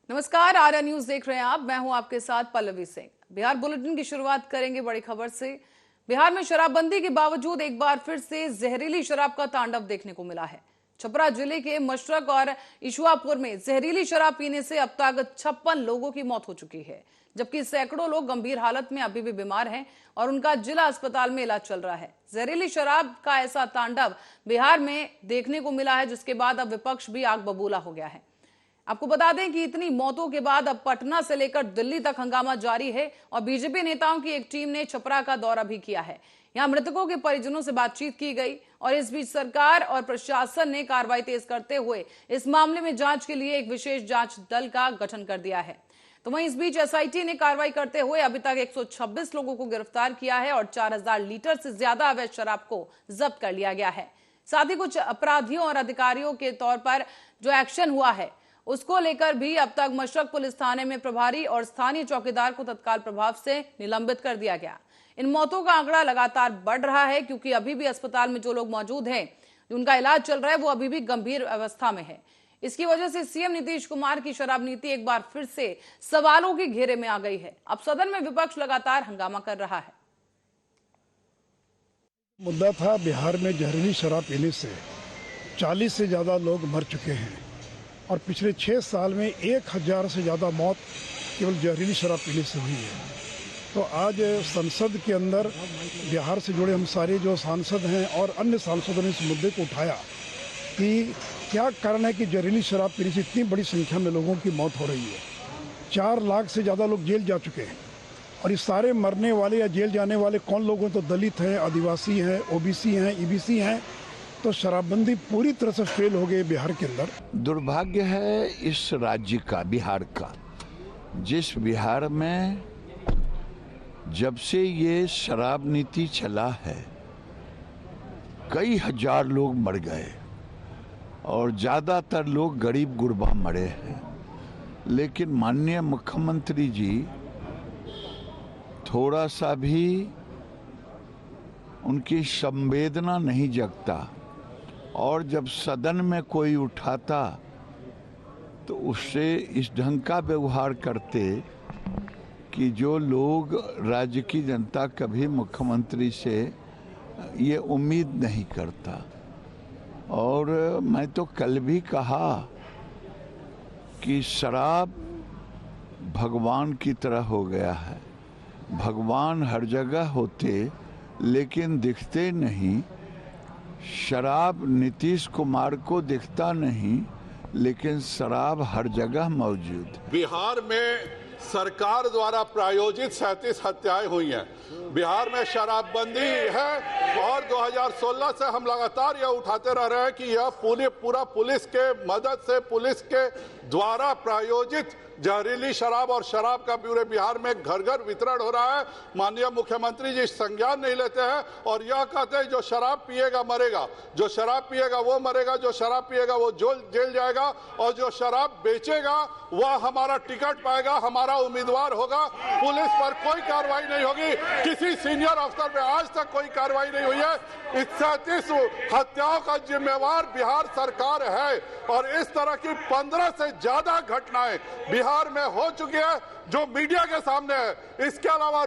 नमस्कार, आर्या न्यूज देख रहे हैं आप। मैं हूं आपके साथ पल्लवी सिंह। बिहार बुलेटिन की शुरुआत करेंगे बड़ी खबर से। बिहार में शराबबंदी के बावजूद एक बार फिर से जहरीली शराब का तांडव देखने को मिला है। छपरा जिले के मशरक और इशुआपुर में जहरीली शराब पीने से अब तक 56 लोगों की मौत हो चुकी है, जबकि सैकड़ों लोग गंभीर हालत में अभी भी बीमार हैं और उनका जिला अस्पताल में इलाज चल रहा है। जहरीली शराब का ऐसा तांडव बिहार में देखने को मिला है, जिसके बाद अब विपक्ष भी आग बबूला हो गया है। आपको बता दें कि इतनी मौतों के बाद अब पटना से लेकर दिल्ली तक हंगामा जारी है और बीजेपी नेताओं की एक टीम ने छपरा का दौरा भी किया है। यहां मृतकों के परिजनों से बातचीत की गई और इस बीच सरकार और प्रशासन ने कार्रवाई तेज करते हुए इस मामले में जांच के लिए एक विशेष जांच दल का गठन कर दिया है। तो वहीं इस बीच एसआईटी ने कार्रवाई करते हुए अभी तक 126 लोगों को गिरफ्तार किया है और 4000 लीटर से ज्यादा अवैध शराब को जब्त कर लिया गया है। साथ ही कुछ अपराधियों और अधिकारियों के तौर पर जो एक्शन हुआ है उसको लेकर भी अब तक मशरक पुलिस थाने में प्रभारी और स्थानीय चौकीदार को तत्काल प्रभाव से निलंबित कर दिया गया। इन मौतों का आंकड़ा लगातार बढ़ रहा है, क्योंकि अभी भी अस्पताल में जो लोग मौजूद हैं, उनका इलाज चल रहा है, वो अभी भी गंभीर अवस्था में है। इसकी वजह से सीएम नीतीश कुमार की शराब नीति एक बार फिर से सवालों के घेरे में आ गई है। अब सदन में विपक्ष लगातार हंगामा कर रहा है। मुद्दा था बिहार में जहरीली शराब पीने से 40 से ज्यादा लोग मर चुके हैं और पिछले 6 साल में 1000 से ज़्यादा मौत केवल जहरीली शराब पीने से हुई है। तो आज संसद के अंदर बिहार से जुड़े हम सारे जो सांसद हैं और अन्य सांसदों ने इस मुद्दे को उठाया कि क्या कारण है कि जहरीली शराब पीने से इतनी बड़ी संख्या में लोगों की मौत हो रही है। 4 लाख से ज़्यादा लोग जेल जा चुके हैं और इस सारे मरने वाले या जेल जाने वाले कौन लोग हैं? तो दलित हैं, आदिवासी हैं, ओबीसी हैं, ईबीसी हैं। तो शराबबंदी पूरी तरह से फेल हो गई बिहार के अंदर। दुर्भाग्य है इस राज्य का, बिहार का, जिस बिहार में जब से ये शराब नीति चला है कई हजार लोग मर गए और ज़्यादातर लोग गरीब गुरबा मरे हैं। लेकिन माननीय मुख्यमंत्री जी थोड़ा सा भी उनकी संवेदना नहीं जगता और जब सदन में कोई उठाता तो उससे इस ढंग का व्यवहार करते कि जो लोग राज्य की जनता कभी मुख्यमंत्री से ये उम्मीद नहीं करता। और मैं तो कल भी कहा कि शराब भगवान की तरह हो गया है। भगवान हर जगह होते लेकिन दिखते नहीं। शराब नीतीश कुमार को दिखता नहीं, लेकिन शराब हर जगह मौजूद। बिहार में सरकार द्वारा प्रायोजित 37 हत्याएं हुई हैं। बिहार में शराबबंदी है और 2016 से हम लगातार यह उठाते रह रहे हैं कि यह पूरा पुलिस के मदद से, पुलिस के द्वारा प्रायोजित जहरीली शराब और शराब का पूरे बिहार में घर घर वितरण हो रहा है। माननीय मुख्यमंत्री जी संज्ञान नहीं लेते हैं और यह कहते हैं जो शराब पिएगा मरेगा, जो शराब पिएगा वो मरेगा, जो शराब पिएगा वो जेल जाएगा और जो शराब बेचेगा वह हमारा टिकट पाएगा, हमारा उम्मीदवार होगा। पुलिस पर कोई कार्रवाई नहीं होगी, किसी सीनियर अफसर पे आज तक कोई कार्रवाई नहीं हुई है। इस 37 हत्याओं का जिम्मेवार बिहार सरकार है और इस तरह की 15 से ज्यादा घटनाएं बिहार में हो चुकी है जो मीडिया के सामने है। इसके अलावा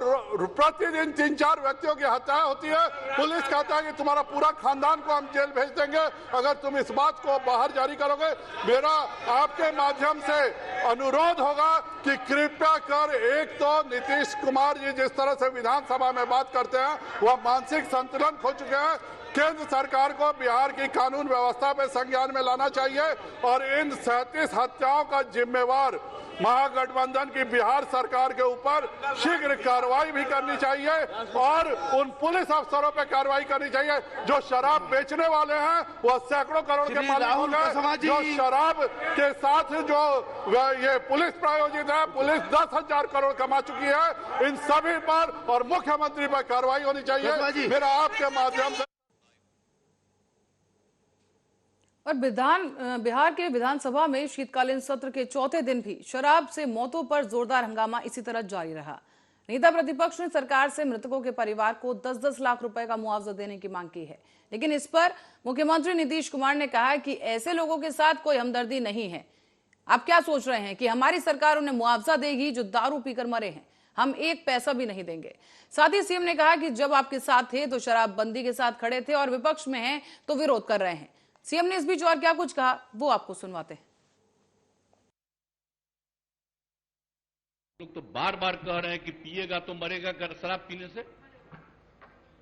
प्रतिदिन 3-4 व्यक्तियों की हत्याएं होती है। पुलिस कहता है कि तुम्हारा पूरा खानदान को हम जेल भेज देंगे अगर तुम इस बात को बाहर जारी करोगे। मेरा आपके माध्यम से अनुरोध होगा कि कृपया कर, एक तो नीतीश कुमार जी जिस तरह से विधानसभा में बात करते हैं वह मानसिक संतुलन खो चुके हैं। केंद्र सरकार को बिहार की कानून व्यवस्था पे संज्ञान में लाना चाहिए और इन 37 हत्याओं का जिम्मेवार महागठबंधन की बिहार सरकार के ऊपर शीघ्र कार्रवाई भी करनी चाहिए और उन पुलिस अफसरों पे कार्रवाई करनी चाहिए जो शराब बेचने वाले हैं। वह सैकड़ों करोड़ के मालिक होंगे। जो शराब के साथ जो ये पुलिस प्रायोजित है, पुलिस 10,000 करोड़ कमा चुकी है। इन सभी पर और मुख्यमंत्री पर कार्रवाई होनी चाहिए। मेरा आपके माध्यम से। और बिहार के विधानसभा में शीतकालीन सत्र के चौथे दिन भी शराब से मौतों पर जोरदार हंगामा इसी तरह जारी रहा। नेता प्रतिपक्ष ने सरकार से मृतकों के परिवार को 10-10 लाख रुपए का मुआवजा देने की मांग की है, लेकिन इस पर मुख्यमंत्री नीतीश कुमार ने कहा कि ऐसे लोगों के साथ कोई हमदर्दी नहीं है। आप क्या सोच रहे हैं कि हमारी सरकार उन्हें मुआवजा देगी जो दारू पीकर मरे हैं? हम एक पैसा भी नहीं देंगे। साथ ही सीएम ने कहा कि जब आपके साथ थे तो शराबबंदी के साथ खड़े थे और विपक्ष में हैं तो विरोध कर रहे हैं। सीएम ने इस बीच और क्या कुछ कहा वो आपको सुनवाते हैं। लोग तो बार बार कह रहे हैं कि पिएगा तो मरेगा अगर शराब पीने से,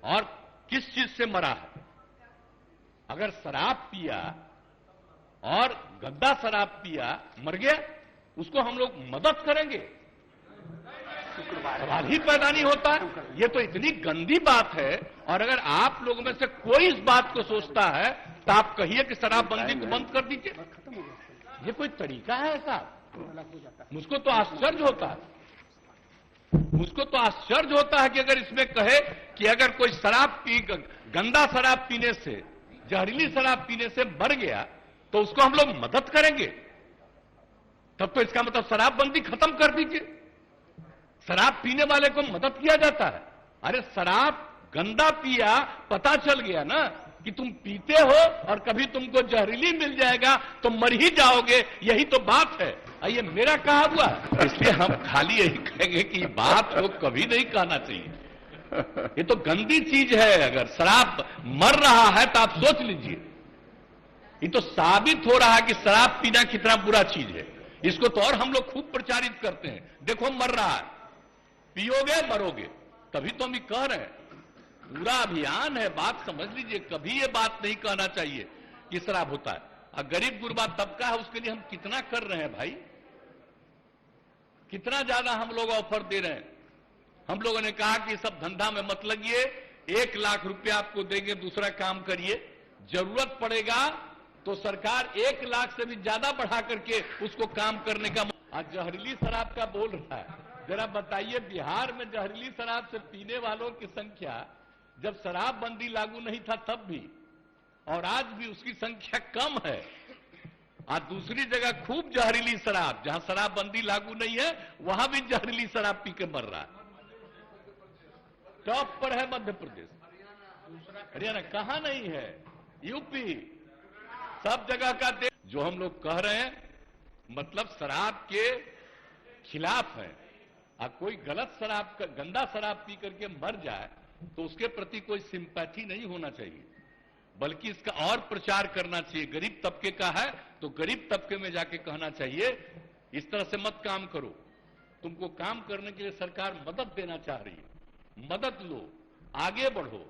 और किस चीज से मरा है? अगर शराब पिया और गंदा शराब पिया मर गया, उसको हम लोग मदद करेंगे? सवाल ही पैदा नहीं होता। ये तो इतनी गंदी बात है। और अगर आप लोगों में से कोई इस बात को सोचता है तो आप कहिए कि शराबबंदी को बंद कर दीजिए। ये कोई तरीका है ऐसा? मुझको तो आश्चर्य होता है, मुझको तो आश्चर्य होता है कि अगर इसमें कहे कि अगर कोई गंदा शराब पीने से, जहरीली शराब पीने से मर गया तो उसको हम लोग मदद करेंगे, तब तो इसका मतलब शराबबंदी खत्म कर दीजिए। शराब पीने वाले को मदद किया जाता है। अरे शराब गंदा पिया, पता चल गया ना कि तुम पीते हो और कभी तुमको जहरीली मिल जाएगा तो मर ही जाओगे, यही तो बात है। ये मेरा कहा हुआ, इसलिए हम खाली यही कहेंगे कि बात को कभी नहीं कहना चाहिए। ये तो गंदी चीज है। अगर शराब मर रहा है तो आप सोच लीजिए, ये तो साबित हो रहा है कि शराब पीना कितना बुरा चीज है। इसको तो और हम लोग खूब प्रचारित करते हैं, देखो मर रहा है, पियोगे मरोगे। तभी तो हम ये कह रहे हैं, पूरा अभियान है। बात समझ लीजिए, कभी ये बात नहीं कहना चाहिए कि शराब होता है। और गरीब गुरबा तबका है, उसके लिए हम कितना कर रहे हैं भाई, कितना ज्यादा हम लोग ऑफर दे रहे हैं। हम लोगों ने कहा कि सब धंधा में मत लगिए, 1 लाख रुपया आपको देंगे, दूसरा काम करिए। जरूरत पड़ेगा तो सरकार 1 लाख से भी ज्यादा बढ़ा करके उसको काम करने का। आज जहरीली शराब का बोल रहा है, जरा बताइए, बिहार में जहरीली शराब से पीने वालों की संख्या जब शराबबंदी लागू नहीं था तब भी, और आज भी उसकी संख्या कम है। आज दूसरी जगह खूब जहरीली शराब, जहां शराबबंदी लागू नहीं है वहां भी जहरीली शराब पी के मर रहा है। टॉप पर है मध्य प्रदेश, हरियाणा कहां नहीं है, यूपी, सब जगह का देश। जो हम लोग कह रहे हैं मतलब शराब के खिलाफ है। कोई गलत शराब, गंदा शराब पी करके मर जाए तो उसके प्रति कोई सिंपैथी नहीं होना चाहिए, बल्कि इसका और प्रचार करना चाहिए। गरीब तबके का है तो गरीब तबके में जाके कहना चाहिए इस तरह से मत काम करो, तुमको काम करने के लिए सरकार मदद देना चाह रही है, मदद लो, आगे बढ़ो।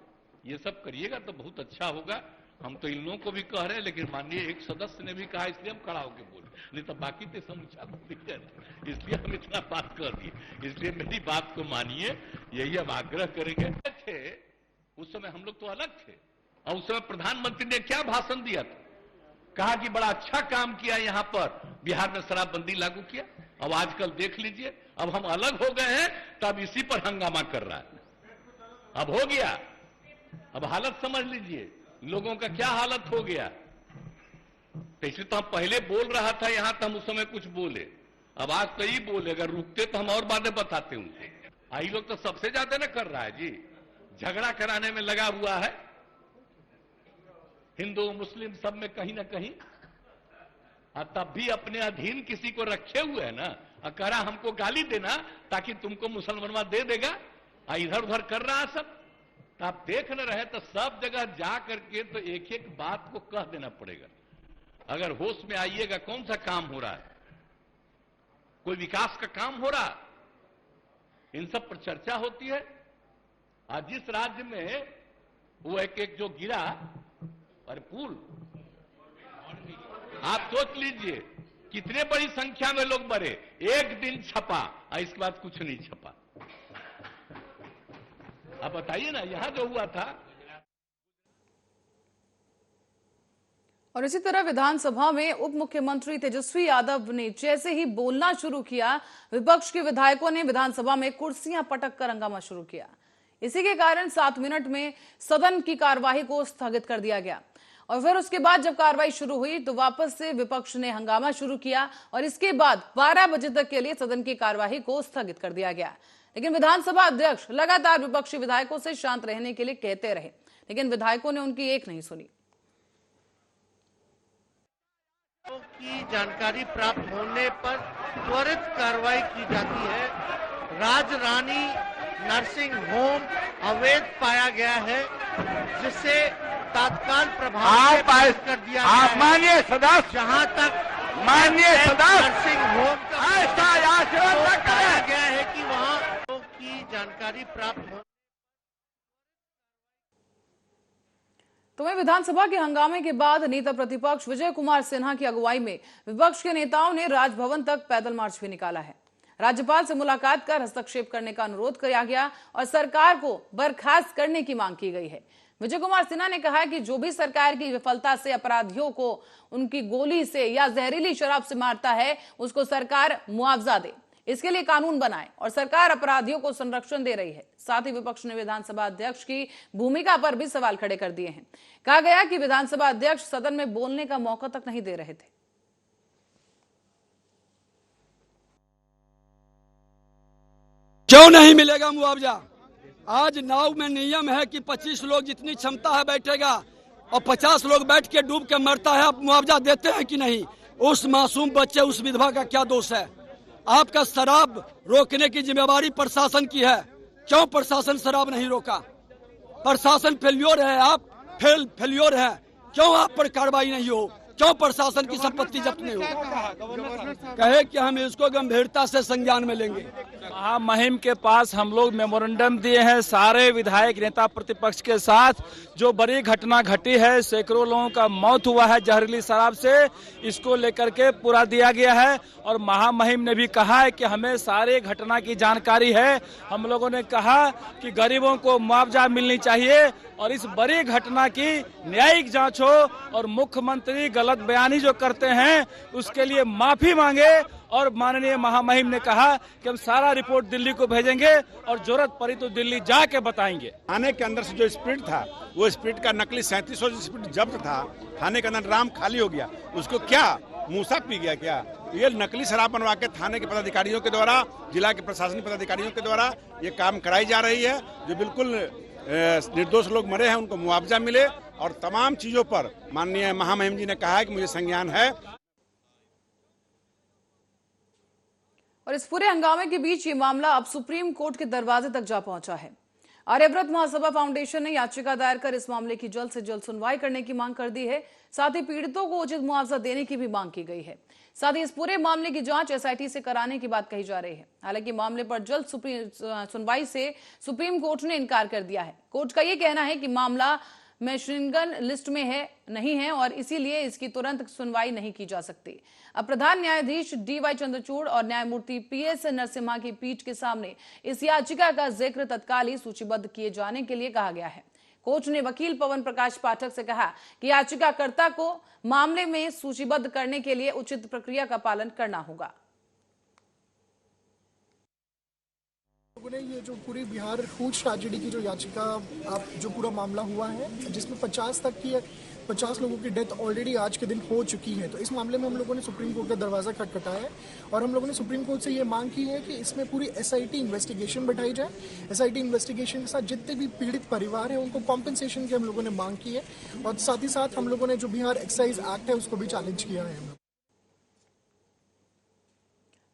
ये सब करिएगा तो बहुत अच्छा होगा। हम तो इन लोगों को भी कह रहे हैं, लेकिन माननीय एक सदस्य ने भी कहा, इसलिए हम खड़ा होकर बोले, नहीं तो बाकी तो समूचा बोल दिया, इसलिए हम इतना बात कर दिए। इसलिए मेरी बात को मानिए, यही हम आग्रह करेंगे। थे उस समय हम लोग तो अलग थे, और उस समय प्रधानमंत्री ने क्या भाषण दिया था, कहा कि बड़ा अच्छा काम किया, यहां पर बिहार में शराबबंदी लागू किया। अब आजकल देख लीजिए, अब हम अलग हो गए हैं तब इसी पर हंगामा कर रहा है। अब हो गया, अब हालत समझ लीजिए लोगों का क्या हालत हो गया। तो इसलिए तो हम पहले बोल रहा था यहां, तो हम उस समय कुछ बोले, अब आज तो ही बोले। अगर रुकते तो हम और बातें बताते उनसे। आई लोग तो सबसे ज्यादा ना कर रहा है जी, झगड़ा कराने में लगा हुआ है, हिंदू मुस्लिम सब में कहीं ना कहीं। तब भी अपने अधीन किसी को रखे हुए है ना, और कह रहा हमको गाली देना ताकि तुमको मुसलमानवा दे देगा, इधर उधर कर रहा है सब। तो आप देख न रहे तो सब जगह जा करके तो एक एक बात को कह देना पड़ेगा। अगर होश में आइएगा, कौन सा काम हो रहा है, कोई विकास का काम हो रहा, इन सब पर चर्चा होती है। आज जिस राज्य में वो एक जो गिरा, अरे पुल, आप सोच लीजिए कितने बड़ी संख्या में लोग मरे, एक दिन छपा और इसके बाद कुछ नहीं छपा। आप बताइए ना, यहां जो हुआ था। और इसी तरह विधानसभा में उप मुख्यमंत्री तेजस्वी यादव ने जैसे ही बोलना शुरू किया, विपक्ष के विधायकों ने विधानसभा में कुर्सियां पटक कर हंगामा शुरू किया। इसी के कारण 7 मिनट में सदन की कार्यवाही को स्थगित कर दिया गया। और फिर उसके बाद जब कार्रवाई शुरू हुई तो वापस से विपक्ष ने हंगामा शुरू किया और इसके बाद 12 बजे तक के लिए सदन की कार्यवाही को स्थगित कर दिया गया। लेकिन विधानसभा अध्यक्ष लगातार विपक्षी विधायकों से शांत रहने के लिए कहते रहे, लेकिन विधायकों ने उनकी एक नहीं सुनी। की जानकारी प्राप्त होने पर त्वरित कार्रवाई की जाती है। राजरानी नर्सिंग होम अवैध पाया गया है, जिसे तत्काल प्रभाव से बंद कर दिया गया है। माननीय सदस्य, जहां तक माननीय सदस्य, नर्सिंग होम का ऐसा आचरण न पाया करें। गया है कि वहां की जानकारी प्राप्त हो। तो वहीं विधानसभा के हंगामे के बाद नेता प्रतिपक्ष विजय कुमार सिन्हा की अगुवाई में विपक्ष के नेताओं ने राजभवन तक पैदल मार्च भी निकाला है। राज्यपाल से मुलाकात कर हस्तक्षेप करने का अनुरोध किया गया और सरकार को बर्खास्त करने की मांग की गई है। विजय कुमार सिन्हा ने कहा कि जो भी सरकार की विफलता से अपराधियों को उनकी गोली से या जहरीली शराब से मारता है, उसको सरकार मुआवजा दे, इसके लिए कानून बनाए और सरकार अपराधियों को संरक्षण दे रही है। साथ ही विपक्ष ने विधानसभा अध्यक्ष की भूमिका पर भी सवाल खड़े कर दिए हैं। कहा गया कि विधानसभा अध्यक्ष सदन में बोलने का मौका तक नहीं दे रहे थे। क्यों नहीं मिलेगा मुआवजा? आज नाव में नियम है कि 25 लोग जितनी क्षमता है बैठेगा और 50 लोग बैठ के डूब के मरता है। आप मुआवजा देते हैं कि नहीं? उस मासूम बच्चे, उस विधवा का क्या दोष है? आपका शराब रोकने की जिम्मेवारी प्रशासन की है। क्यों प्रशासन शराब नहीं रोका? प्रशासन फेल्योर है, आप फेल्योर है। क्यों आप पर कार्रवाई नहीं हो? क्यों प्रशासन की संपत्ति जब्त नहीं हो? कहे कि हम इसको गंभीरता से संज्ञान में लेंगे। महामहिम के पास हम लोग मेमोरेंडम दिए हैं सारे विधायक नेता प्रतिपक्ष के साथ। जो बड़ी घटना घटी है, सैकड़ों लोगों का मौत हुआ है जहरीली शराब से, इसको लेकर के पूरा दिया गया है। और महामहिम ने भी कहा है कि हमें सारे घटना की जानकारी है। हम लोगों ने कहा कि गरीबों को मुआवजा मिलनी चाहिए और इस बड़ी घटना की न्यायिक जांच हो और मुख्यमंत्री गलत बयानी जो करते हैं उसके लिए माफी मांगे। और माननीय महामहिम ने कहा कि हम सारा रिपोर्ट दिल्ली को भेजेंगे और जरूरत पड़ी तो दिल्ली जाके बताएंगे। थाने के अंदर से जो स्प्रिट था, वो स्प्रिट का नकली 3700 स्प्रिट जब्त था। थाने के अंदर ड्राम खाली हो गया, उसको क्या मूसा पी गया क्या? ये नकली शराब बनवा के थाने के पदाधिकारियों के द्वारा, जिला के प्रशासनिक पदाधिकारियों के द्वारा ये काम कराई जा रही है। जो बिल्कुल निर्दोष लोग मरे हैं उनको मुआवजा मिले और तमाम चीजों पर माननीय महामहिम जी ने कहा है कि मुझे संज्ञान है। और इस पूरे हंगामे के बीच ये मामला अब सुप्रीम कोर्ट के दरवाजे तक जा पहुंचा है। आर्यव्रत महासभा फाउंडेशन ने याचिका दायर कर इस मामले की जल्द से जल्द सुनवाई करने की मांग कर दी है। साथ ही पीड़ितों को उचित मुआवजा देने की भी मांग की गई है। साथ ही इस पूरे मामले की जांच एसआईटी से कराने की बात कही जा रही है। हालांकि मामले पर जल्द सुनवाई से सुप्रीम कोर्ट ने इनकार कर दिया है। कोर्ट का यह कहना है कि मामला मेंशनगन लिस्ट में नहीं है और इसीलिए इसकी तुरंत सुनवाई नहीं की जा सकती। अब प्रधान न्यायाधीश डीवाई चंद्रचूड़ और न्यायमूर्ति पीएस नरसिम्हा की पीठ के सामने इस याचिका का जिक्र तत्काल ही सूचीबद्ध किए जाने के लिए कहा गया है। कोर्ट ने वकील पवन प्रकाश पाठक से कहा कि याचिकाकर्ता को मामले में सूचीबद्ध करने के लिए उचित प्रक्रिया का पालन करना होगा। लोगों ने ये जो पूरी बिहार फूड ट्रेजेडी की जो याचिका जो पूरा मामला हुआ है, जिसमें 50 लोगों की डेथ ऑलरेडी आज के दिन हो चुकी है, तो इस मामले में हम लोगों ने सुप्रीम कोर्ट का दरवाजा खटखटाया है और हम लोगों ने सुप्रीम कोर्ट से ये मांग की है कि इसमें पूरी एसआईटी इन्वेस्टिगेशन बैठाई जाए। एसआईटी इन्वेस्टिगेशन के साथ जितने भी पीड़ित परिवार हैं उनको कॉम्पेंसेशन की हम लोगों ने मांग की है और साथ ही साथ हम लोगों ने जो बिहार एक्साइज एक्ट है उसको भी चैलेंज किया है।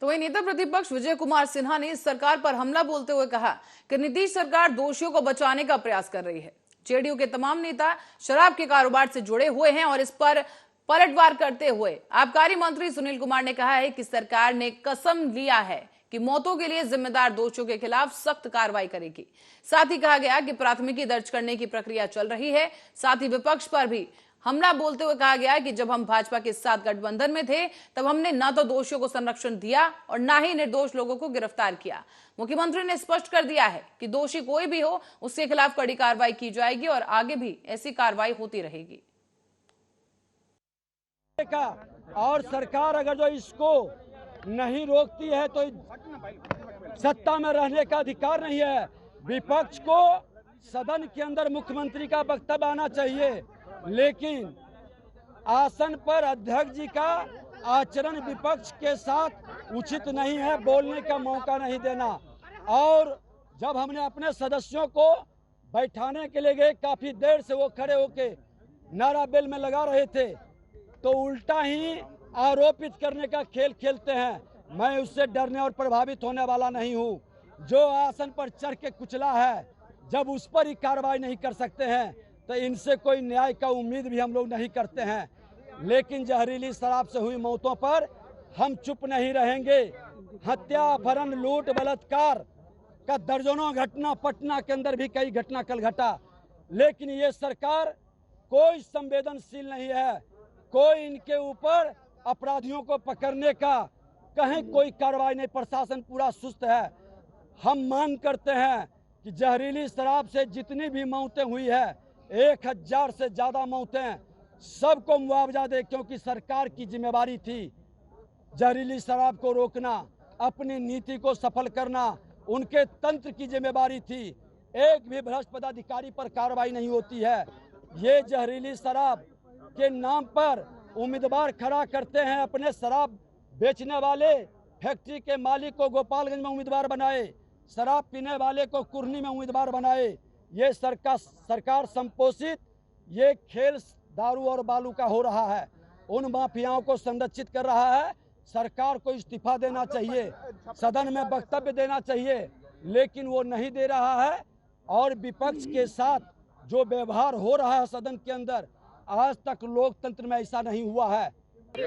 तो वही नेता प्रतिपक्ष विजय कुमार सिन्हा ने इस सरकार पर हमला बोलते हुए कहा कि नीतीश सरकार दोषियों को बचाने का प्रयास कर रही है। जेडीयू के तमाम नेता शराब के कारोबार से जुड़े हुए हैं और इस पर पलटवार करते हुए आबकारी मंत्री सुनील कुमार ने कहा है कि सरकार ने कसम लिया है कि मौतों के लिए जिम्मेदार दोषियों के खिलाफ सख्त कार्रवाई करेगी। साथ ही कहा गया कि प्राथमिकी दर्ज करने की प्रक्रिया चल रही है। साथ ही विपक्ष पर भी हमला बोलते हुए कहा गया कि जब हम भाजपा के साथ गठबंधन में थे तब हमने न तो दोषियों को संरक्षण दिया और न ही निर्दोष लोगों को गिरफ्तार किया। मुख्यमंत्री ने स्पष्ट कर दिया है कि दोषी कोई भी हो उसके खिलाफ कड़ी कार्रवाई की जाएगी और आगे भी ऐसी कार्रवाई होती रहेगी। और सरकार अगर जो इसको नहीं रोकती है तो सत्ता में रहने का अधिकार नहीं है। विपक्ष को सदन के अंदर मुख्यमंत्री का वक्तव्य आना चाहिए, लेकिन आसन पर अध्यक्ष जी का आचरण विपक्ष के साथ उचित नहीं है, बोलने का मौका नहीं देना। और जब हमने अपने सदस्यों को बैठाने के लिए गए, काफी देर से वो खड़े होके नारा बेल में लगा रहे थे, तो उल्टा ही आरोपित करने का खेल खेलते हैं। मैं उससे डरने और प्रभावित होने वाला नहीं हूं। जो आसन पर चढ़ के कुचला है, जब उस पर ही कार्रवाई नहीं कर सकते हैं तो इनसे कोई न्याय का उम्मीद भी हम लोग नहीं करते हैं। लेकिन जहरीली शराब से हुई मौतों पर हम चुप नहीं रहेंगे। हत्या, अपहरण, लूट, बलात्कार का दर्जनों घटना, पटना के अंदर भी कई घटना कल घटा, लेकिन ये सरकार कोई संवेदनशील नहीं है। कोई इनके ऊपर अपराधियों को पकड़ने का कहीं कोई कार्रवाई नहीं, प्रशासन पूरा सुस्त है। हम मांग करते हैं कि जहरीली शराब से जितनी भी मौतें हुई है, 1000 से ज्यादा मौतें, सबको मुआवजा दे, क्योंकि सरकार की जिम्मेवारी थी जहरीली शराब को रोकना, अपनी नीति को सफल करना, उनके तंत्र की जिम्मेवारी थी। एक भी भ्रष्ट पदाधिकारी पर कार्रवाई नहीं होती है। ये जहरीली शराब के नाम पर उम्मीदवार खड़ा करते हैं, अपने शराब बेचने वाले फैक्ट्री के मालिक को गोपालगंज में उम्मीदवार बनाए, शराब पीने वाले को कुर्नी में उम्मीदवार बनाए। ये सरकार संपोषित ये खेल दारू और बालू का हो रहा है। उन माफियाओं को संरक्षित कर रहा है। सरकार को इस्तीफा देना चाहिए, सदन में वक्तव्य देना चाहिए, लेकिन वो नहीं दे रहा है। और विपक्ष के साथ जो व्यवहार हो रहा है सदन के अंदर, आज तक लोकतंत्र में ऐसा नहीं हुआ है।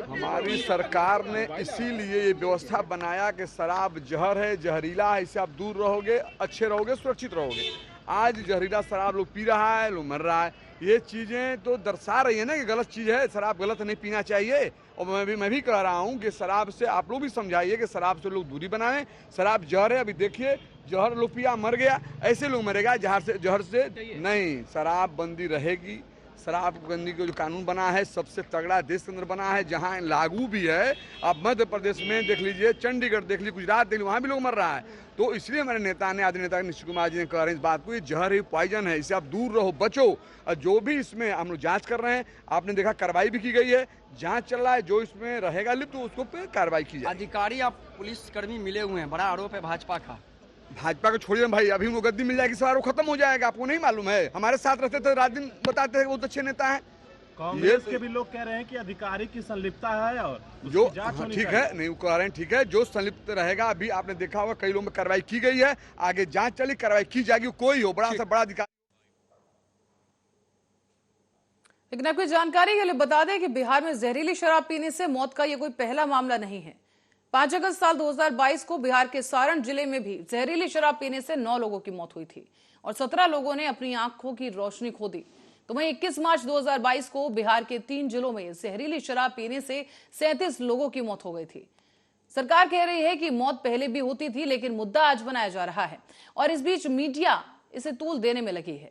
हमारी सरकार ने इसीलिए ये व्यवस्था बनाया कि शराब जहर है, जहरीला है, इससे आप दूर रहोगे, अच्छे रहोगे, सुरक्षित रहोगे। आज जहरीला शराब लोग पी रहा है, लोग मर रहा है। ये चीजें तो दर्शा रही है ना कि गलत चीज है, शराब गलत नहीं पीना चाहिए। और मैं भी कह रहा हूँ कि शराब से आप लोग भी समझाइए कि शराब से लोग दूरी बनाएं। शराब जहर है, अभी देखिए जहर लोग पिया मर गया, ऐसे लोग मरेगा जहर से नहीं। शराब बंदी रहेगी। शराब बंदी का जो कानून बना है सबसे तगड़ा देश के अंदर बना है, जहाँ लागू भी है। आप मध्य प्रदेश में देख लीजिए, चंडीगढ़ देख लीजिए, गुजरात देख लीजिए, वहाँ भी लोग मर रहा है। तो इसलिए हमारे नेता ने, आदरणीय नेता निश्चित कुमार जी ने कह रहे हैं इस बात को, ये जहर है, पॉइजन है, इससे आप दूर रहो, बचो। और जो भी इसमें हम लोग जाँच कर रहे हैं, आपने देखा कार्रवाई भी की गई है, जाँच चल रहा है। जो इसमें रहेगा लिप्त तो उसको पे कार्रवाई की जाए। अधिकारी आप पुलिसकर्मी मिले हुए हैं, बड़ा आरोप है भाजपा का। भाजपा को छोड़िए भाई, अभी उनको गद्दी मिल जाएगी, सारा खत्म हो जाएगा। आपको नहीं मालूम है? हमारे साथ रहते थे, रात दिन बताते हैं बहुत अच्छे नेता हैं। कांग्रेस के भी लोग कह रहे हैं कि अधिकारी की संलिप्तता है और जो ठीक है, नहीं वो कह रहे हैं ठीक है, जो संलिप्त रहेगा, अभी आपने देखा होगा कई लोगों में कार्रवाई की गई है, आगे जांच चली, कार्रवाई की जाएगी। कोई हो बड़ा से बड़ा अधिकारी। लेकिन आपको जानकारी के लिए बता दें कि बिहार में जहरीली शराब पीने से मौत का यह कोई पहला मामला नहीं है। 5 अगस्त साल 2022 को बिहार के सारण जिले में भी जहरीली शराब पीने से 9 लोगों की मौत हुई थी और 17 लोगों ने अपनी आंखों की रोशनी खो दी। तो वहीं 21 मार्च 2022 को बिहार के 3 जिलों में जहरीली शराब पीने से 37 लोगों की मौत हो गई थी। सरकार कह रही है कि मौत पहले भी होती थी, लेकिन मुद्दा आज बनाया जा रहा है और इस बीच मीडिया इसे तूल देने में लगी है।